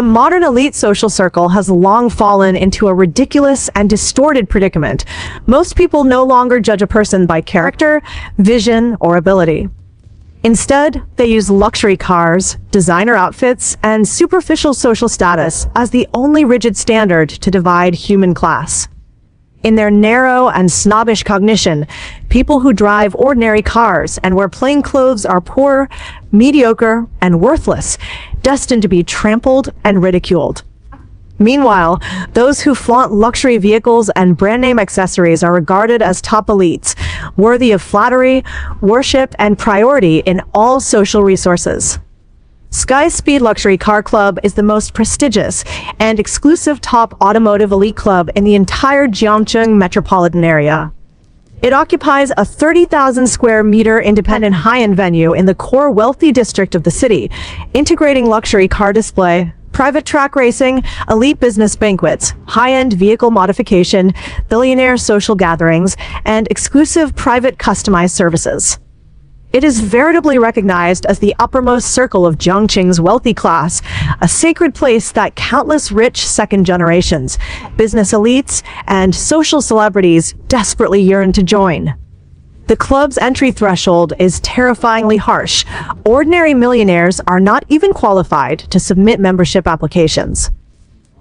The modern elite social circle has long fallen into a ridiculous and distorted predicament. Most people no longer judge a person by character, vision, or ability. Instead, they use luxury cars, designer outfits, and superficial social status as the only rigid standard to divide human class. In their narrow and snobbish cognition, people who drive ordinary cars and wear plain clothes are poor, mediocre, and worthless, destined to be trampled and ridiculed. Meanwhile, those who flaunt luxury vehicles and brand name accessories are regarded as top elites, worthy of flattery, worship, and priority in all social resources. Sky Speed Luxury Car Club is the most prestigious and exclusive top automotive elite club in the entire Gyeongchung metropolitan area. It occupies a 30,000 square meter independent high-end venue in the core wealthy district of the city, integrating luxury car display, private track racing, elite business banquets, high-end vehicle modification, billionaire social gatherings, and exclusive private customized services. It is veritably recognized as the uppermost circle of Gyeongchung's wealthy class, a sacred place that countless rich second generations, business elites, and social celebrities desperately yearn to join. The club's entry threshold is terrifyingly harsh. Ordinary millionaires are not even qualified to submit membership applications.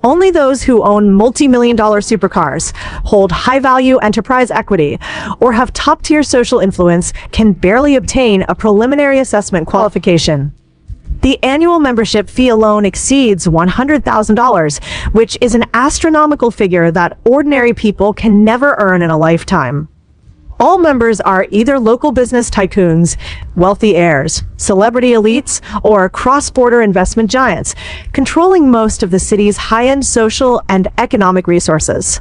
Only those who own multi-million-dollar supercars, hold high-value enterprise equity, or have top-tier social influence can barely obtain a preliminary assessment qualification. The annual membership fee alone exceeds $100,000, which is an astronomical figure that ordinary people can never earn in a lifetime. All members are either local business tycoons, wealthy heirs, celebrity elites, or cross-border investment giants, controlling most of the city's high-end social and economic resources.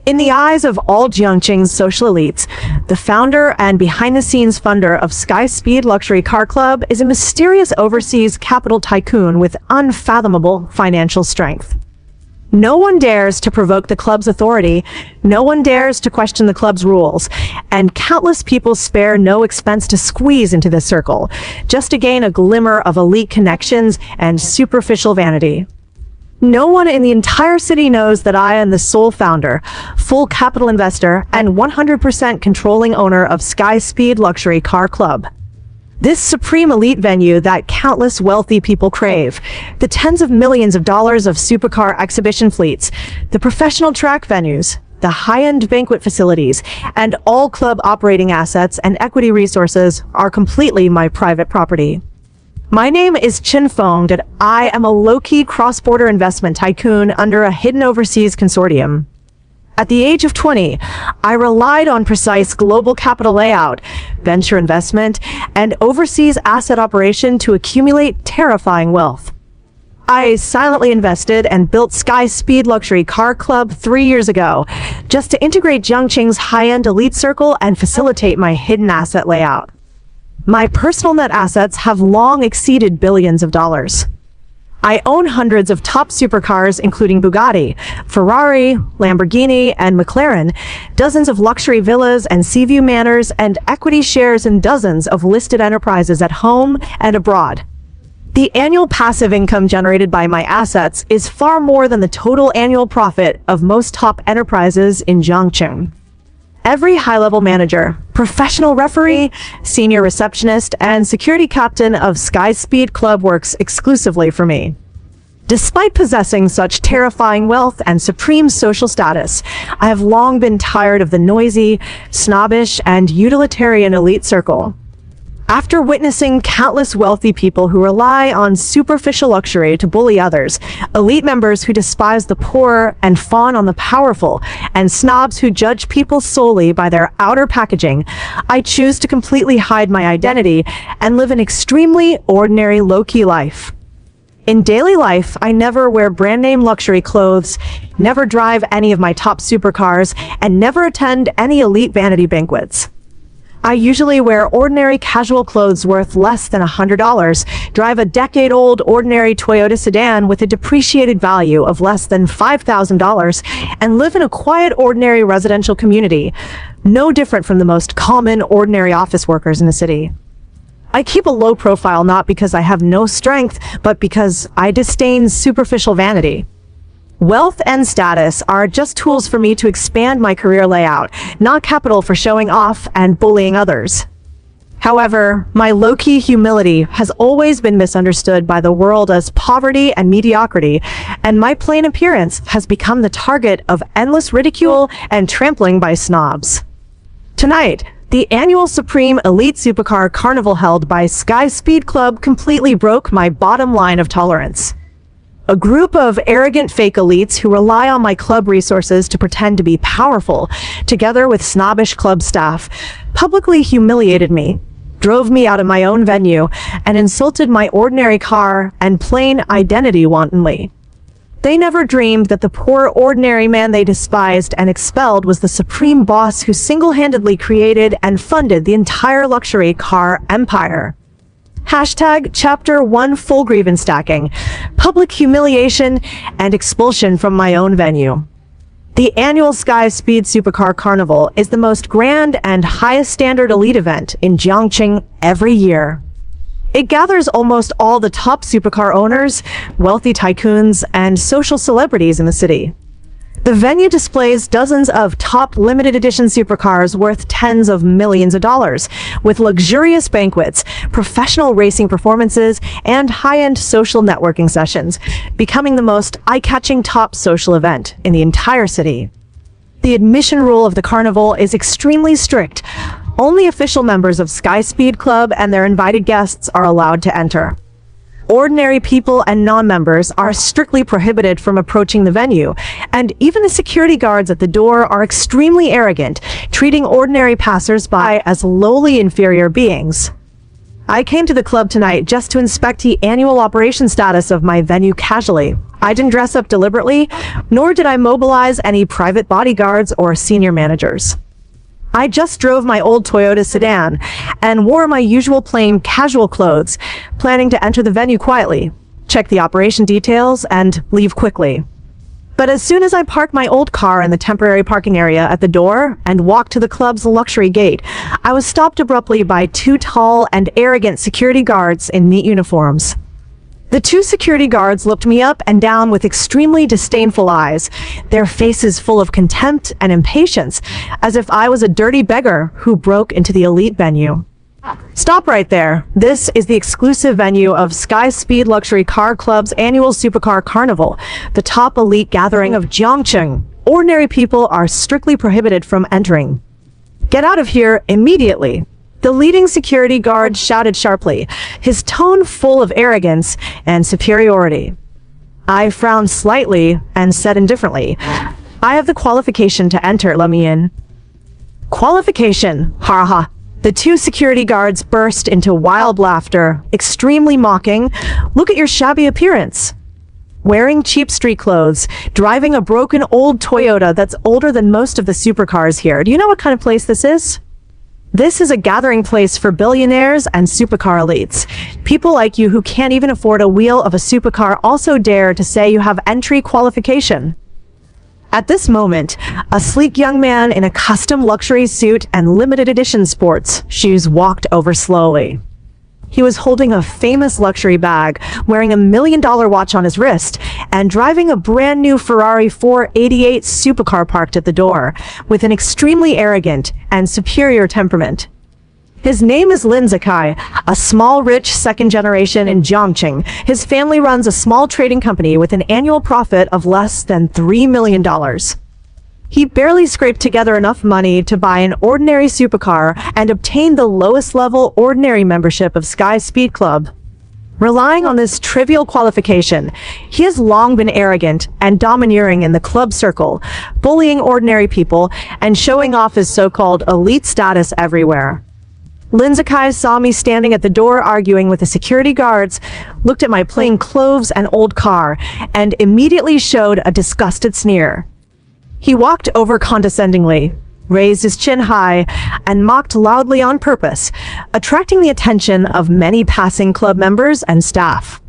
In the eyes of all Gyeongchung's social elites, the founder and behind-the-scenes funder of Sky Speed Luxury Car Club is a mysterious overseas capital tycoon with unfathomable financial strength. No one dares to provoke the club's authority, no one dares to question the club's rules, and countless people spare no expense to squeeze into this circle, just to gain a glimmer of elite connections and superficial vanity. No one in the entire city knows that I am the sole founder, full capital investor, and 100% controlling owner of Sky Speed Luxury Car Club. This supreme elite venue that countless wealthy people crave, the tens of millions of dollars of supercar exhibition fleets, the professional track venues, the high-end banquet facilities, and all club operating assets and equity resources are completely my private property. My name is Chin Fong, and I am a low-key cross-border investment tycoon under a hidden overseas consortium. At the age of 20, I relied on precise global capital layout, venture investment, and overseas asset operation to accumulate terrifying wealth. I silently invested and built Sky Speed Luxury Car Club 3 years ago, just to integrate Gyeongchung's high-end elite circle and facilitate my hidden asset layout. My personal net assets have long exceeded billions of dollars. I own hundreds of top supercars including Bugatti, Ferrari, Lamborghini, and McLaren, dozens of luxury villas and Seaview Manors, and equity shares in dozens of listed enterprises at home and abroad. The annual passive income generated by my assets is far more than the total annual profit of most top enterprises in Gyeongchung. Every high-level manager, professional referee, senior receptionist, and security captain of Sky Speed Club works exclusively for me. Despite possessing such terrifying wealth and supreme social status, I have long been tired of the noisy, snobbish, and utilitarian elite circle. After witnessing countless wealthy people who rely on superficial luxury to bully others, elite members who despise the poor and fawn on the powerful, and snobs who judge people solely by their outer packaging, I choose to completely hide my identity and live an extremely ordinary low-key life. In daily life, I never wear brand name luxury clothes, never drive any of my top supercars, and never attend any elite vanity banquets. I usually wear ordinary casual clothes worth less than $100, drive a decade-old ordinary Toyota sedan with a depreciated value of less than $5,000, and live in a quiet ordinary residential community, no different from the most common ordinary office workers in the city. I keep a low profile not because I have no strength, but because I disdain superficial vanity. Wealth and status are just tools for me to expand my career layout, not capital for showing off and bullying others. However, my low-key humility has always been misunderstood by the world as poverty and mediocrity, and my plain appearance has become the target of endless ridicule and trampling by snobs. Tonight, the annual Supreme Elite Supercar Carnival held by Sky Speed Club completely broke my bottom line of tolerance. A group of arrogant fake elites who rely on my club resources to pretend to be powerful, together with snobbish club staff, publicly humiliated me, drove me out of my own venue, and insulted my ordinary car and plain identity wantonly. They never dreamed that the poor ordinary man they despised and expelled was the supreme boss who single-handedly created and funded the entire luxury car empire. Hashtag Chapter 1 Full Grievance Stacking, public humiliation and expulsion from my own venue. The annual Sky Speed Supercar Carnival is the most grand and highest standard elite event in Jiangqing every year. It gathers almost all the top supercar owners, wealthy tycoons, and social celebrities in the city. The venue displays dozens of top limited edition supercars worth tens of millions of dollars, with luxurious banquets, professional racing performances, and high-end social networking sessions, becoming the most eye-catching top social event in the entire city. The admission rule of the carnival is extremely strict. Only official members of Sky Speed Club and their invited guests are allowed to enter. Ordinary people and non-members are strictly prohibited from approaching the venue, and even the security guards at the door are extremely arrogant, treating ordinary passers-by as lowly inferior beings. I came to the club tonight just to inspect the annual operation status of my venue casually. I didn't dress up deliberately, nor did I mobilize any private bodyguards or senior managers. I just drove my old Toyota sedan and wore my usual plain casual clothes, planning to enter the venue quietly, check the operation details, and leave quickly. But as soon as I parked my old car in the temporary parking area at the door and walked to the club's luxury gate, I was stopped abruptly by two tall and arrogant security guards in neat uniforms. The two security guards looked me up and down with extremely disdainful eyes, their faces full of contempt and impatience, as if I was a dirty beggar who broke into the elite venue. Stop right there. This is the exclusive venue of Sky Speed Luxury Car Club's annual Supercar Carnival, the top elite gathering of Jiangqing. Ordinary people are strictly prohibited from entering. Get out of here immediately. The leading security guard shouted sharply, his tone full of arrogance and superiority. I frowned slightly and said indifferently, I have the qualification to enter, let me in. Qualification? Ha ha. The two security guards burst into wild laughter, extremely mocking. Look at your shabby appearance. Wearing cheap street clothes, driving a broken old Toyota that's older than most of the supercars here. Do you know what kind of place this is? This is a gathering place for billionaires and supercar elites. People like you who can't even afford a wheel of a supercar also dare to say you have entry qualification. At this moment, a sleek young man in a custom luxury suit and limited edition sports shoes walked over slowly. He was holding a famous luxury bag, wearing $1 million watch on his wrist, and driving a brand new Ferrari 488 supercar parked at the door, with an extremely arrogant and superior temperament. His name is Lin Zikai, a small, rich second generation in Jiangqing. His family runs a small trading company with an annual profit of less than $3 million. He barely scraped together enough money to buy an ordinary supercar and obtain the lowest level ordinary membership of Sky Speed Club. Relying on this trivial qualification, he has long been arrogant and domineering in the club circle, bullying ordinary people and showing off his so-called elite status everywhere. Lin Zikai saw me standing at the door arguing with the security guards, looked at my plain clothes and old car, and immediately showed a disgusted sneer. He walked over condescendingly, raised his chin high, and mocked loudly on purpose, attracting the attention of many passing club members and staff.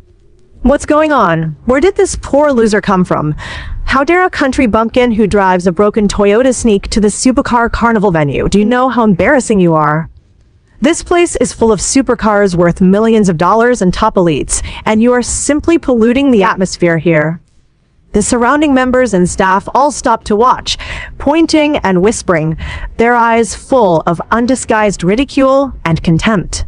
What's going on? Where did this poor loser come from? How dare a country bumpkin who drives a broken Toyota sneak to the supercar carnival venue? Do you know how embarrassing you are? This place is full of supercars worth millions of dollars and top elites, and you are simply polluting the atmosphere here. The surrounding members and staff all stop to watch, pointing and whispering, their eyes full of undisguised ridicule and contempt.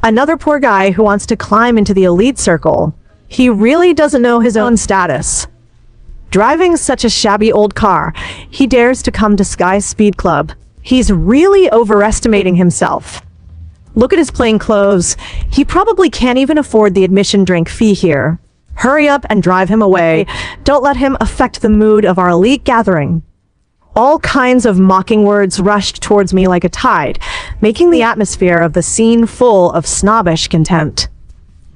Another poor guy who wants to climb into the elite circle. He really doesn't know his own status. Driving such a shabby old car, he dares to come to Sky Speed Club. He's really overestimating himself. Look at his plain clothes. He probably can't even afford the admission drink fee here. Hurry up and drive him away. Don't let him affect the mood of our elite gathering. All kinds of mocking words rushed towards me like a tide, making the atmosphere of the scene full of snobbish contempt.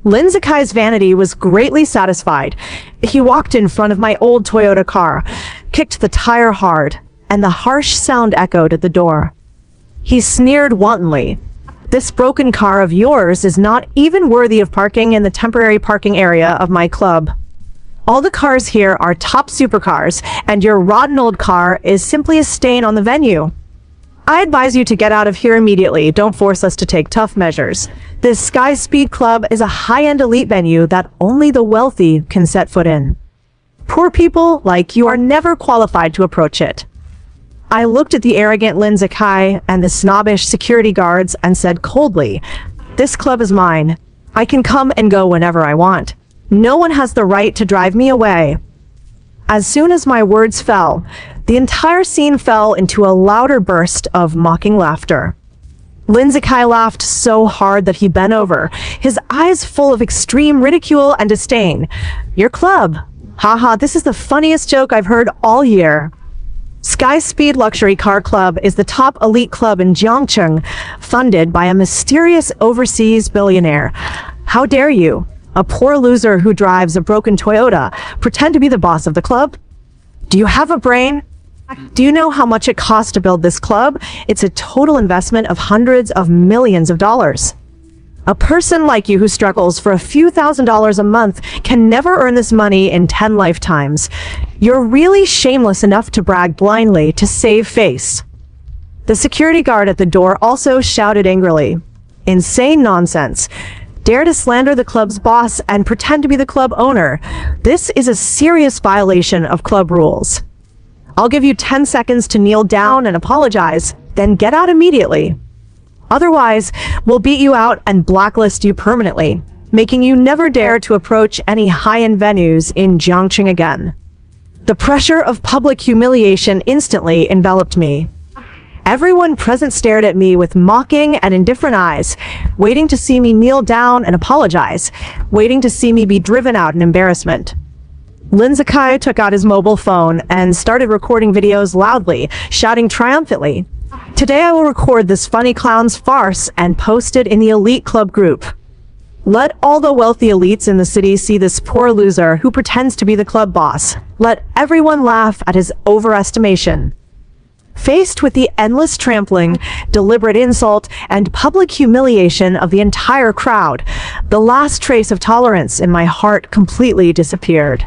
Lin Zakai's vanity was greatly satisfied. He walked in front of my old Toyota car, kicked the tire hard, and the harsh sound echoed at the door. He sneered wantonly. This broken car of yours is not even worthy of parking in the temporary parking area of my club. All the cars here are top supercars, and your rotten old car is simply a stain on the venue. I advise you to get out of here immediately. Don't force us to take tough measures. This Sky Speed Club is a high-end elite venue that only the wealthy can set foot in. Poor people like you are never qualified to approach it. I looked at the arrogant Lin Zakai and the snobbish security guards and said coldly, "This club is mine. I can come and go whenever I want. No one has the right to drive me away." As soon as my words fell, the entire scene fell into a louder burst of mocking laughter. Lin Zakai laughed so hard that he bent over, his eyes full of extreme ridicule and disdain. "Your club? Haha, this is the funniest joke I've heard all year. Sky Speed Luxury Car Club is the top elite club in Jiangcheng, funded by a mysterious overseas billionaire. How dare you, a poor loser who drives a broken Toyota, pretend to be the boss of the club? Do you have a brain? Do you know how much it costs to build this club? It's a total investment of hundreds of millions of dollars. A person like you who struggles for a few $1,000s a month can never earn this money in 10 lifetimes. You're really shameless enough to brag blindly to save face." The security guard at the door also shouted angrily, "Insane nonsense. Dare to slander the club's boss and pretend to be the club owner. This is a serious violation of club rules. I'll give you 10 seconds to kneel down and apologize, then get out immediately. Otherwise, we'll beat you out and blacklist you permanently, making you never dare to approach any high-end venues in Jiangcheng again." The pressure of public humiliation instantly enveloped me. Everyone present stared at me with mocking and indifferent eyes, waiting to see me kneel down and apologize, waiting to see me be driven out in embarrassment. Lin Zakai took out his mobile phone and started recording videos loudly, shouting triumphantly, "Today I will record this funny clown's farce and post it in the elite club group. Let all the wealthy elites in the city see this poor loser who pretends to be the club boss. Let everyone laugh at his overestimation." Faced with the endless trampling, deliberate insult, and public humiliation of the entire crowd, the last trace of tolerance in my heart completely disappeared.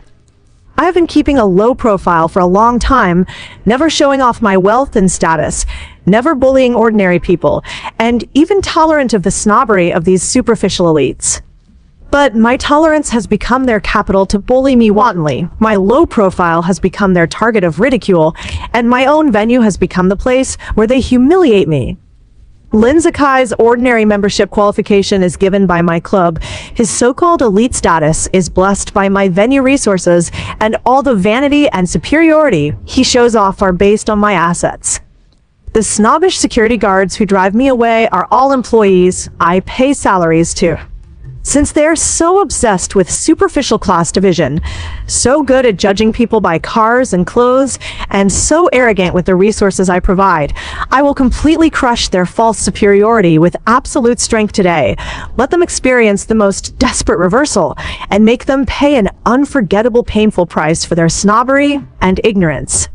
I have been keeping a low profile for a long time, never showing off my wealth and status, never bullying ordinary people, and even tolerant of the snobbery of these superficial elites. But my tolerance has become their capital to bully me wantonly, my low profile has become their target of ridicule, and my own venue has become the place where they humiliate me. Lin Zakai's ordinary membership qualification is given by my club. His so-called elite status is blessed by my venue resources, and all the vanity and superiority he shows off are based on my assets. The snobbish security guards who drive me away are all employees I pay salaries to. Since they're so obsessed with superficial class division, so good at judging people by cars and clothes, and so arrogant with the resources I provide, I will completely crush their false superiority with absolute strength today, let them experience the most desperate reversal, and make them pay an unforgettable painful price for their snobbery and ignorance.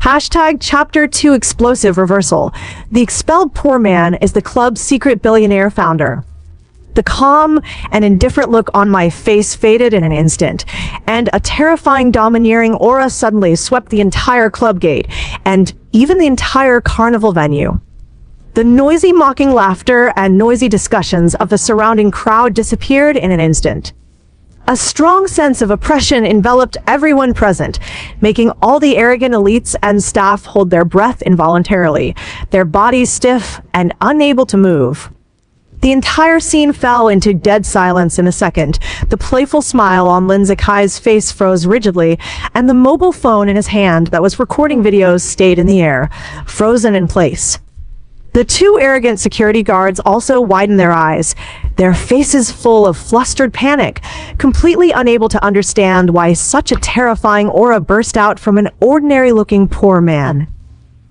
Hashtag Chapter 2 Explosive Reversal. The expelled poor man is the club's secret billionaire founder. The calm and indifferent look on my face faded in an instant, and a terrifying domineering aura suddenly swept the entire club gate, and even the entire carnival venue. The noisy mocking laughter and noisy discussions of the surrounding crowd disappeared in an instant. A strong sense of oppression enveloped everyone present, making all the arrogant elites and staff hold their breath involuntarily, their bodies stiff and unable to move. The entire scene fell into dead silence in a second. The playful smile on Lin Zikai's face froze rigidly, and the mobile phone in his hand that was recording videos stayed in the air, frozen in place. The two arrogant security guards also widened their eyes, their faces full of flustered panic, completely unable to understand why such a terrifying aura burst out from an ordinary-looking poor man.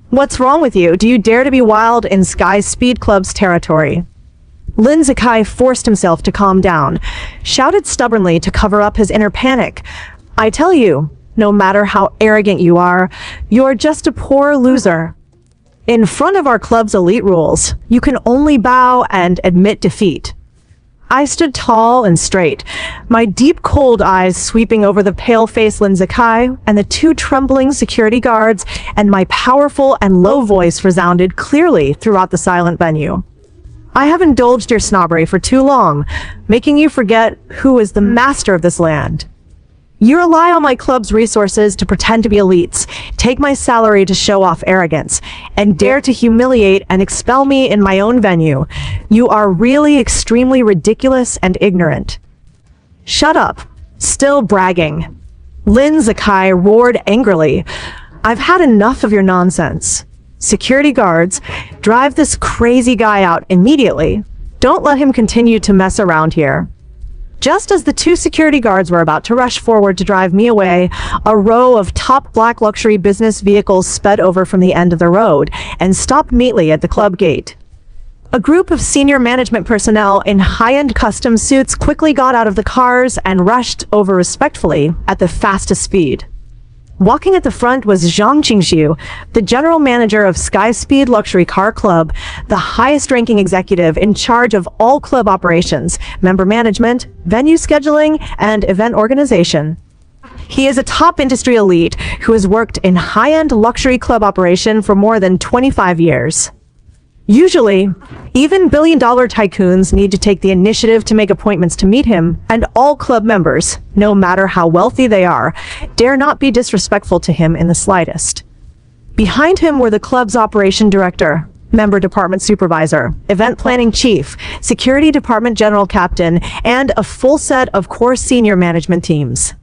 "What's wrong with you? Do you dare to be wild in Sky Speed Club's territory?" Lin Zikai forced himself to calm down, shouted stubbornly to cover up his inner panic. "I tell you, no matter how arrogant you are, you're just a poor loser. In front of our club's elite rules, you can only bow and admit defeat." I stood tall and straight, my deep cold eyes sweeping over the pale-faced Lin Zikai and the two trembling security guards, and my powerful and low voice resounded clearly throughout the silent venue. "I have indulged your snobbery for too long, making you forget who is the master of this land. You rely on my club's resources to pretend to be elites, take my salary to show off arrogance, and dare to humiliate and expel me in my own venue. You are really extremely ridiculous and ignorant." "Shut up. Still bragging." Lin Zikai roared angrily. "I've had enough of your nonsense. Security guards, drive this crazy guy out immediately. Don't let him continue to mess around here." Just as the two security guards were about to rush forward to drive me away, a row of top black luxury business vehicles sped over from the end of the road and stopped neatly at the club gate. A group of senior management personnel in high-end custom suits quickly got out of the cars and rushed over respectfully at the fastest speed. Walking at the front was Zhang Qingxiu, the general manager of Sky Speed Luxury Car Club, the highest-ranking executive in charge of all club operations, member management, venue scheduling, and event organization. He is a top industry elite who has worked in high-end luxury club operation for more than 25 years. Usually, even billion-dollar tycoons need to take the initiative to make appointments to meet him, and all club members, no matter how wealthy they are, dare not be disrespectful to him in the slightest. Behind him were the club's operation director, member department supervisor, event planning chief, security department general captain, and a full set of core senior management teams.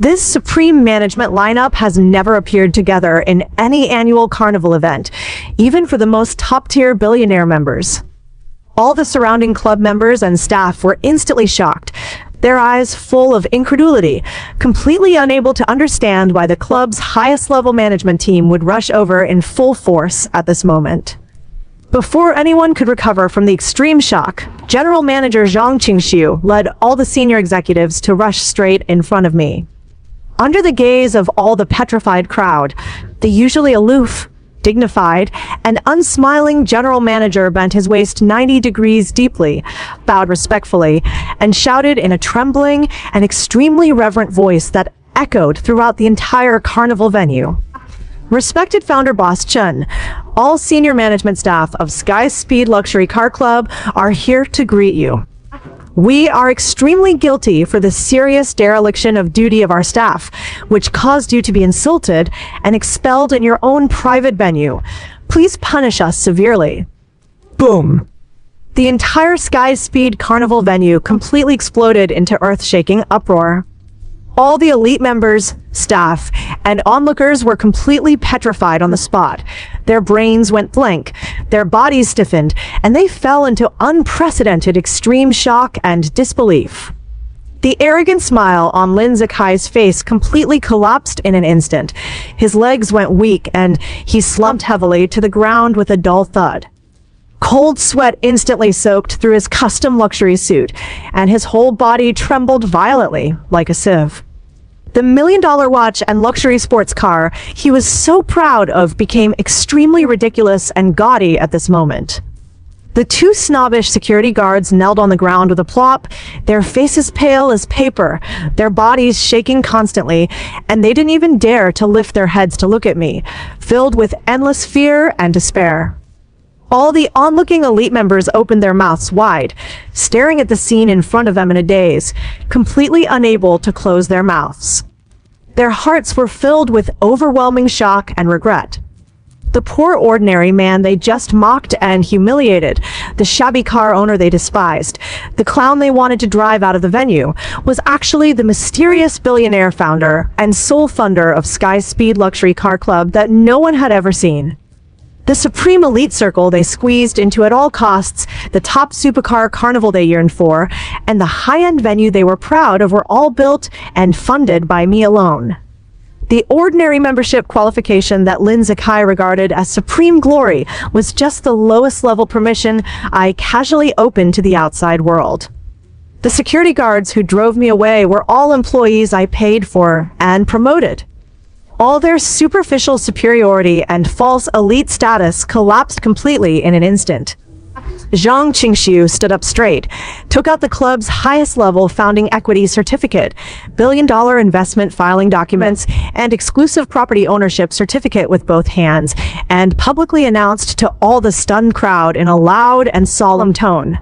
This supreme management lineup has never appeared together in any annual carnival event, even for the most top-tier billionaire members. All the surrounding club members and staff were instantly shocked, their eyes full of incredulity, completely unable to understand why the club's highest-level management team would rush over in full force at this moment. Before anyone could recover from the extreme shock, General Manager Zhang Qingxiu led all the senior executives to rush straight in front of me. Under the gaze of all the petrified crowd, the usually aloof, dignified, and unsmiling general manager bent his waist 90 degrees deeply, bowed respectfully, and shouted in a trembling and extremely reverent voice that echoed throughout the entire carnival venue. "Respected founder Boss Chen, all senior management staff of Sky Speed Luxury Car Club are here to greet you. We are extremely guilty for the serious dereliction of duty of our staff, which caused you to be insulted and expelled in your own private venue. Please punish us severely." Boom! The entire Sky Speed Carnival venue completely exploded into earth-shaking uproar. All the elite members, staff, and onlookers were completely petrified on the spot. Their brains went blank, their bodies stiffened, and they fell into unprecedented extreme shock and disbelief. The arrogant smile on Lin Zikai's face completely collapsed in an instant. His legs went weak, and he slumped heavily to the ground with a dull thud. Cold sweat instantly soaked through his custom luxury suit, and his whole body trembled violently like a sieve. The million-dollar watch and luxury sports car he was so proud of became extremely ridiculous and gaudy at this moment. The two snobbish security guards knelt on the ground with a plop, their faces pale as paper, their bodies shaking constantly, and they didn't even dare to lift their heads to look at me, filled with endless fear and despair. All the onlooking elite members opened their mouths wide, staring at the scene in front of them in a daze, completely unable to close their mouths. Their hearts were filled with overwhelming shock and regret. The poor ordinary man they just mocked and humiliated, the shabby car owner they despised, the clown they wanted to drive out of the venue, was actually the mysterious billionaire founder and sole funder of Sky Speed Luxury Car Club that no one had ever seen. The supreme elite circle they squeezed into at all costs, the top supercar carnival they yearned for, and the high-end venue they were proud of were all built and funded by me alone. The ordinary membership qualification that Lin Zikai regarded as supreme glory was just the lowest level permission I casually opened to the outside world. The security guards who drove me away were all employees I paid for and promoted. All their superficial superiority and false elite status collapsed completely in an instant. Zhang Qingxiu stood up straight, took out the club's highest level founding equity certificate, billion-dollar investment filing documents, and exclusive property ownership certificate with both hands, and publicly announced to all the stunned crowd in a loud and solemn tone.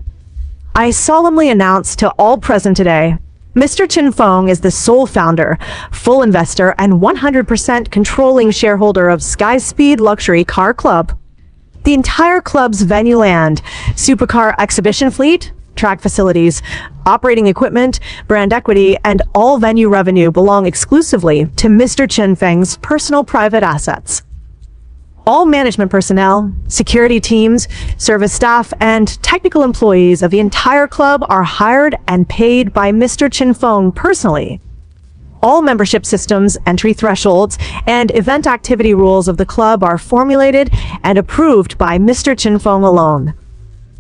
I solemnly announce to all present today, Mr. Chen Feng is the sole founder, full investor, and 100% controlling shareholder of Sky Speed Luxury Car Club. The entire club's venue land, supercar exhibition fleet, track facilities, operating equipment, brand equity, and all venue revenue belong exclusively to Mr. Chen Feng's personal private assets. All management personnel, security teams, service staff, and technical employees of the entire club are hired and paid by Mr. Chen Feng personally. All membership systems, entry thresholds, and event activity rules of the club are formulated and approved by Mr. Chen Feng alone.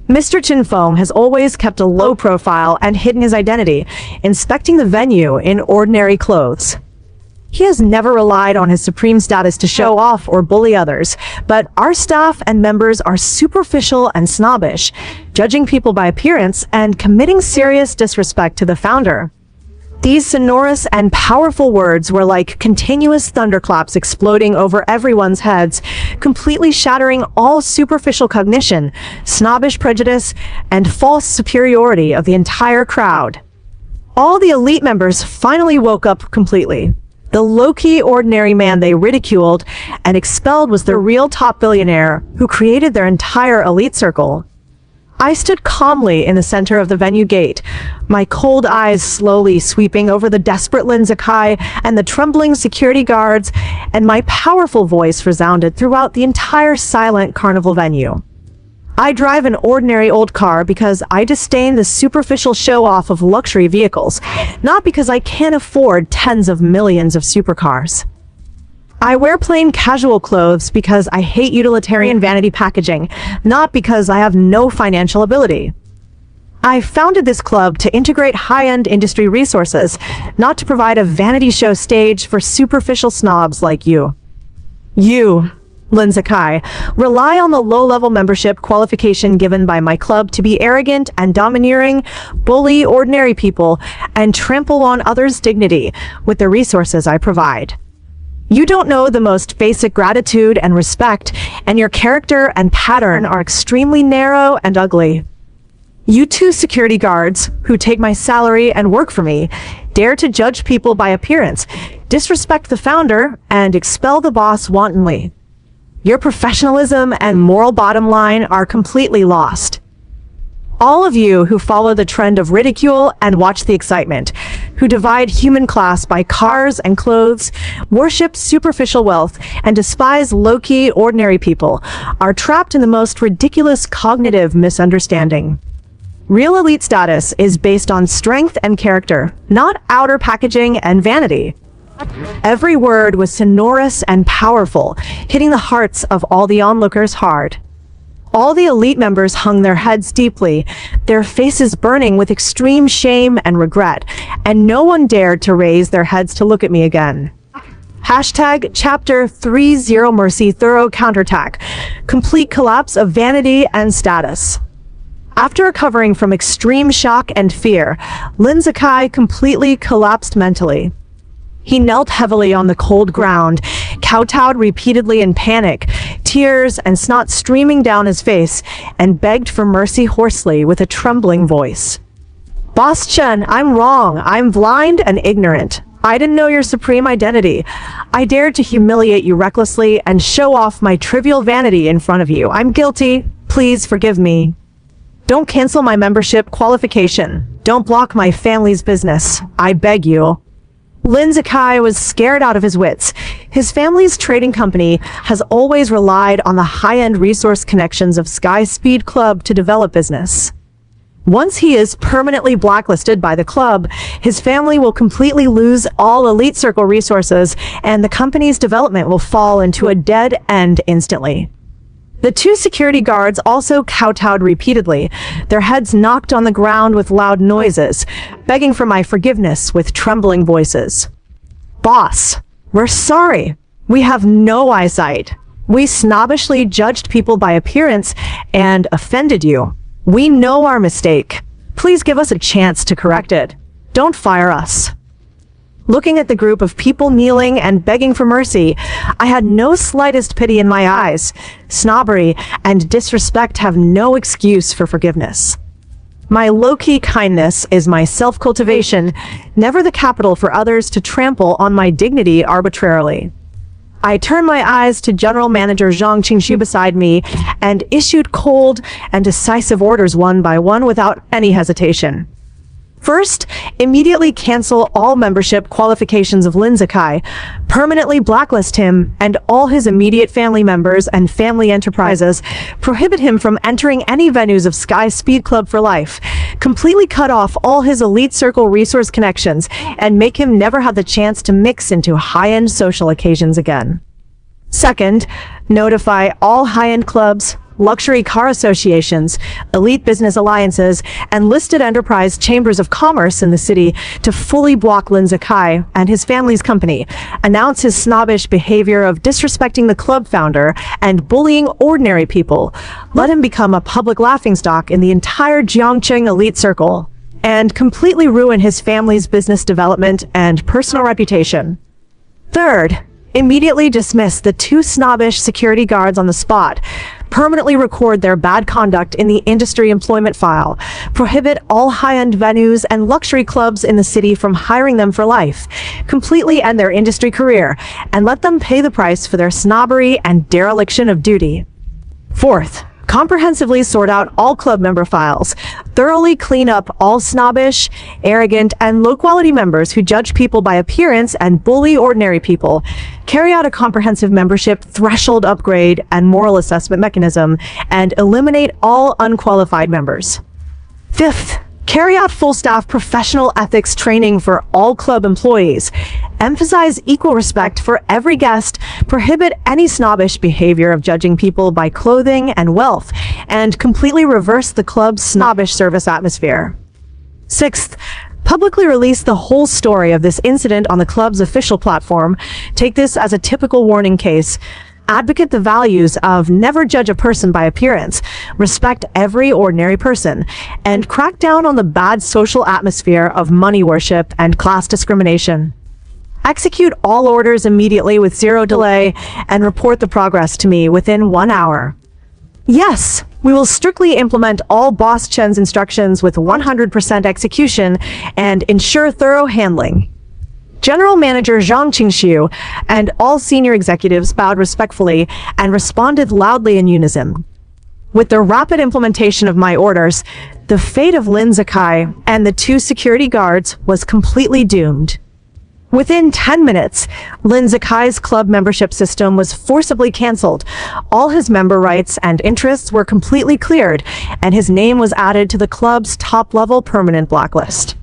Mr. Chen Feng has always kept a low profile and hidden his identity, inspecting the venue in ordinary clothes. He has never relied on his supreme status to show off or bully others, but our staff and members are superficial and snobbish, judging people by appearance and committing serious disrespect to the founder. These sonorous and powerful words were like continuous thunderclaps exploding over everyone's heads, completely shattering all superficial cognition, snobbish prejudice, and false superiority of the entire crowd. All the elite members finally woke up completely. The low-key ordinary man they ridiculed and expelled was the real top billionaire who created their entire elite circle. I stood calmly in the center of the venue gate, my cold eyes slowly sweeping over the desperate Lin Zikai and the trembling security guards, and my powerful voice resounded throughout the entire silent carnival venue. I drive an ordinary old car because I disdain the superficial show-off of luxury vehicles, not because I can't afford tens of millions of supercars. I wear plain casual clothes because I hate utilitarian vanity packaging, not because I have no financial ability. I founded this club to integrate high-end industry resources, not to provide a vanity show stage for superficial snobs like you. You, Lin Zikai, rely on the low-level membership qualification given by my club to be arrogant and domineering, bully ordinary people, and trample on others' dignity with the resources I provide. You don't know the most basic gratitude and respect, and your character and pattern are extremely narrow and ugly. You two security guards, who take my salary and work for me, dare to judge people by appearance, disrespect the founder, and expel the boss wantonly. Your professionalism and moral bottom line are completely lost. All of you who follow the trend of ridicule and watch the excitement, who divide human class by cars and clothes, worship superficial wealth, and despise low-key ordinary people, are trapped in the most ridiculous cognitive misunderstanding. Real elite status is based on strength and character, not outer packaging and vanity. Every word was sonorous and powerful, hitting the hearts of all the onlookers hard. All the elite members hung their heads deeply, their faces burning with extreme shame and regret, and no one dared to raise their heads to look at me again. Hashtag Chapter 30 Mercy Thorough Counterattack. Complete collapse of vanity and status. After recovering from extreme shock and fear, Lin Zikai completely collapsed mentally. He knelt heavily on the cold ground, kowtowed repeatedly in panic, tears and snot streaming down his face, and begged for mercy hoarsely with a trembling voice. "Boss Chen, I'm wrong. I'm blind and ignorant. I didn't know your supreme identity. I dared to humiliate you recklessly and show off my trivial vanity in front of you. I'm guilty. Please forgive me. Don't cancel my membership qualification. Don't block my family's business. I beg you." Lin Zikai was scared out of his wits. His family's trading company has always relied on the high-end resource connections of Sky Speed Club to develop business. Once he is permanently blacklisted by the club, his family will completely lose all Elite Circle resources, and the company's development will fall into a dead end instantly. The two security guards also kowtowed repeatedly, their heads knocked on the ground with loud noises, begging for my forgiveness with trembling voices. "Boss, we're sorry. We have no eyesight. We snobbishly judged people by appearance and offended you. We know our mistake. Please give us a chance to correct it. Don't fire us." Looking at the group of people kneeling and begging for mercy, I had no slightest pity in my eyes. Snobbery and disrespect have no excuse for forgiveness. My low-key kindness is my self-cultivation, never the capital for others to trample on my dignity arbitrarily. I turned my eyes to General Manager Zhang Qingshu beside me and issued cold and decisive orders one by one without any hesitation. First, immediately cancel all membership qualifications of Lin Zikai, permanently blacklist him and all his immediate family members and family enterprises, prohibit him from entering any venues of Sky Speed Club for life, completely cut off all his Elite Circle resource connections, and make him never have the chance to mix into high-end social occasions again. Second, notify all high-end clubs, luxury car associations, elite business alliances, and listed enterprise chambers of commerce in the city to fully block Lin Zikai and his family's company, announce his snobbish behavior of disrespecting the club founder and bullying ordinary people, let him become a public laughingstock in the entire Jiangcheng elite circle, and completely ruin his family's business development and personal reputation. Third, immediately dismiss the two snobbish security guards on the spot, permanently record their bad conduct in the industry employment file, prohibit all high-end venues and luxury clubs in the city from hiring them for life, completely end their industry career, and let them pay the price for their snobbery and dereliction of duty. Fourth, comprehensively sort out all club member files, thoroughly clean up all snobbish, arrogant, and low-quality members who judge people by appearance and bully ordinary people, carry out a comprehensive membership threshold upgrade and moral assessment mechanism, and eliminate all unqualified members. Fifth, carry out full staff professional ethics training for all club employees. Emphasize equal respect for every guest, prohibit any snobbish behavior of judging people by clothing and wealth, and completely reverse the club's snobbish service atmosphere. Sixth, publicly release the whole story of this incident on the club's official platform. Take this as a typical warning case. Advocate the values of never judge a person by appearance, respect every ordinary person, and crack down on the bad social atmosphere of money worship and class discrimination. Execute all orders immediately with zero delay and report the progress to me within 1 hour. Yes, we will strictly implement all Boss Chen's instructions with 100% execution and ensure thorough handling. General Manager Zhang Qingshu and all senior executives bowed respectfully and responded loudly in unison. With the rapid implementation of my orders, the fate of Lin Zikai and the two security guards was completely doomed. Within 10 minutes, Lin Zikai's club membership system was forcibly cancelled. All his member rights and interests were completely cleared, and his name was added to the club's top-level permanent blacklist.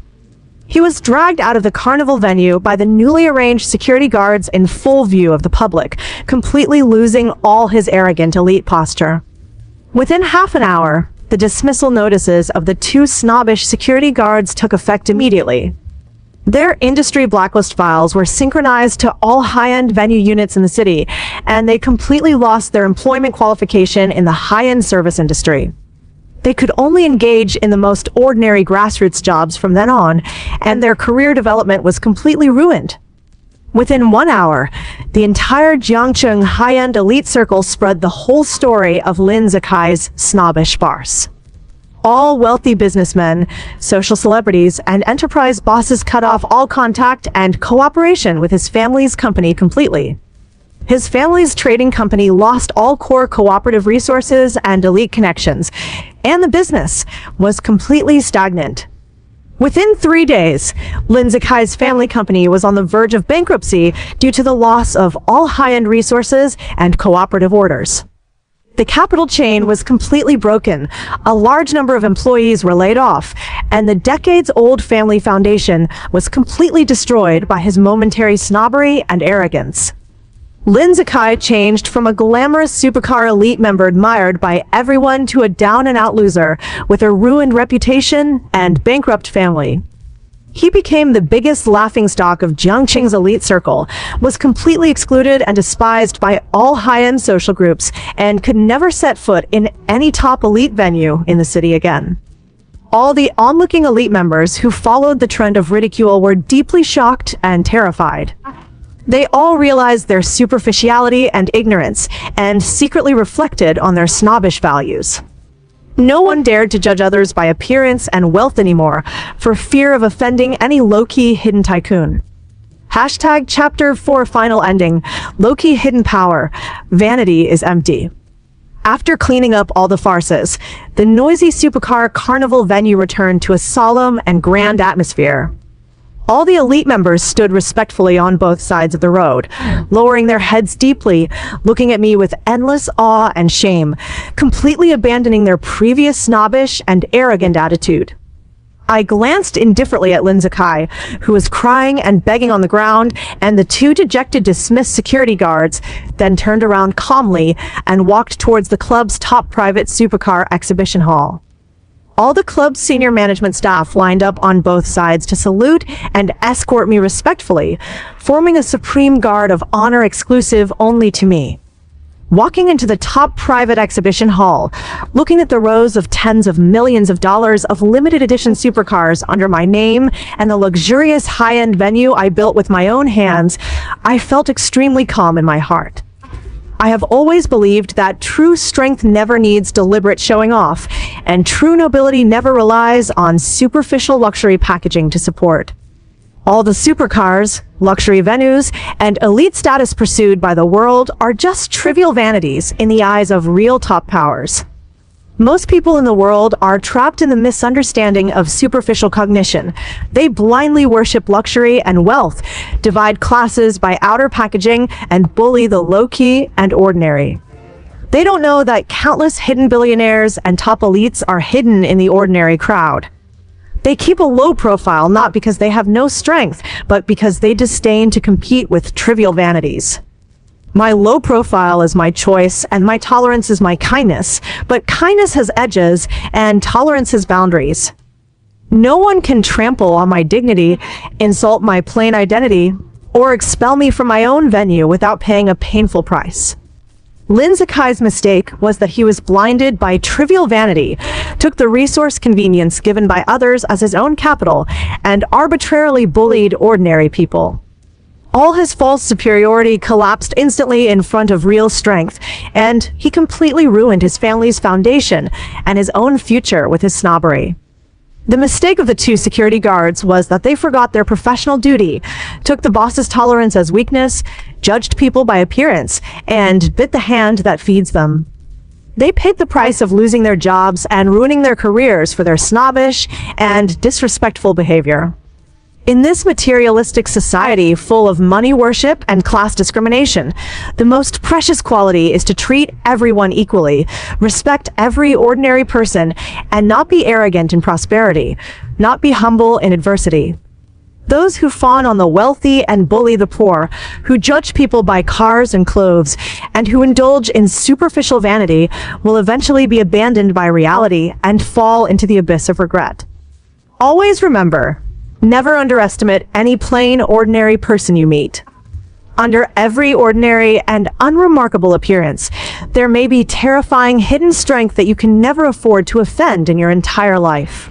He was dragged out of the carnival venue by the newly arranged security guards in full view of the public, completely losing all his arrogant elite posture. Within half an hour, the dismissal notices of the two snobbish security guards took effect immediately. Their industry blacklist files were synchronized to all high-end venue units in the city, and they completely lost their employment qualification in the high-end service industry. They could only engage in the most ordinary grassroots jobs from then on, and their career development was completely ruined. Within 1 hour, the entire Jiangcheng high-end elite circle spread the whole story of Lin Zikai's snobbish farce. All wealthy businessmen, social celebrities, and enterprise bosses cut off all contact and cooperation with his family's company completely. His family's trading company lost all core cooperative resources and elite connections, and the business was completely stagnant. Within 3 days, Lin Zikai's family company was on the verge of bankruptcy due to the loss of all high-end resources and cooperative orders. The capital chain was completely broken, a large number of employees were laid off, and the decades-old family foundation was completely destroyed by his momentary snobbery and arrogance. Lin Zikai changed from a glamorous supercar elite member admired by everyone to a down-and-out loser with a ruined reputation and bankrupt family. He became the biggest laughingstock of Jiangcheng's elite circle, was completely excluded and despised by all high-end social groups, and could never set foot in any top elite venue in the city again. All the onlooking elite members who followed the trend of ridicule were deeply shocked and terrified. They all realized their superficiality and ignorance, and secretly reflected on their snobbish values. No one dared to judge others by appearance and wealth anymore, for fear of offending any low-key hidden tycoon. Hashtag Chapter 4 Final Ending. Low-key hidden power. Vanity is empty. After cleaning up all the farces, the noisy supercar carnival venue returned to a solemn and grand atmosphere. All the elite members stood respectfully on both sides of the road, lowering their heads deeply, looking at me with endless awe and shame, completely abandoning their previous snobbish and arrogant attitude. I glanced indifferently at Lin Zikai, who was crying and begging on the ground, and the two dejected dismissed security guards, then turned around calmly and walked towards the club's top private supercar exhibition hall. All the club's senior management staff lined up on both sides to salute and escort me respectfully, forming a supreme guard of honor exclusive only to me. Walking into the top private exhibition hall, looking at the rows of tens of millions of dollars of limited edition supercars under my name and the luxurious high-end venue I built with my own hands, I felt extremely calm in my heart. I have always believed that true strength never needs deliberate showing off, and true nobility never relies on superficial luxury packaging to support. All the supercars, luxury venues, and elite status pursued by the world are just trivial vanities in the eyes of real top powers. Most people in the world are trapped in the misunderstanding of superficial cognition. They blindly worship luxury and wealth, divide classes by outer packaging, and bully the low-key and ordinary. They don't know that countless hidden billionaires and top elites are hidden in the ordinary crowd. They keep a low profile not because they have no strength, but because they disdain to compete with trivial vanities. My low profile is my choice, and my tolerance is my kindness, but kindness has edges, and tolerance has boundaries. No one can trample on my dignity, insult my plain identity, or expel me from my own venue without paying a painful price. Lin Zikai's mistake was that he was blinded by trivial vanity, took the resource convenience given by others as his own capital, and arbitrarily bullied ordinary people. All his false superiority collapsed instantly in front of real strength, and he completely ruined his family's foundation and his own future with his snobbery. The mistake of the two security guards was that they forgot their professional duty, took the boss's tolerance as weakness, judged people by appearance, and bit the hand that feeds them. They paid the price of losing their jobs and ruining their careers for their snobbish and disrespectful behavior. In this materialistic society full of money worship and class discrimination, the most precious quality is to treat everyone equally, respect every ordinary person, and not be arrogant in prosperity, not be humble in adversity. Those who fawn on the wealthy and bully the poor, who judge people by cars and clothes, and who indulge in superficial vanity will eventually be abandoned by reality and fall into the abyss of regret. Always remember, never underestimate any plain, ordinary person you meet. Under every ordinary and unremarkable appearance, there may be terrifying hidden strength that you can never afford to offend in your entire life.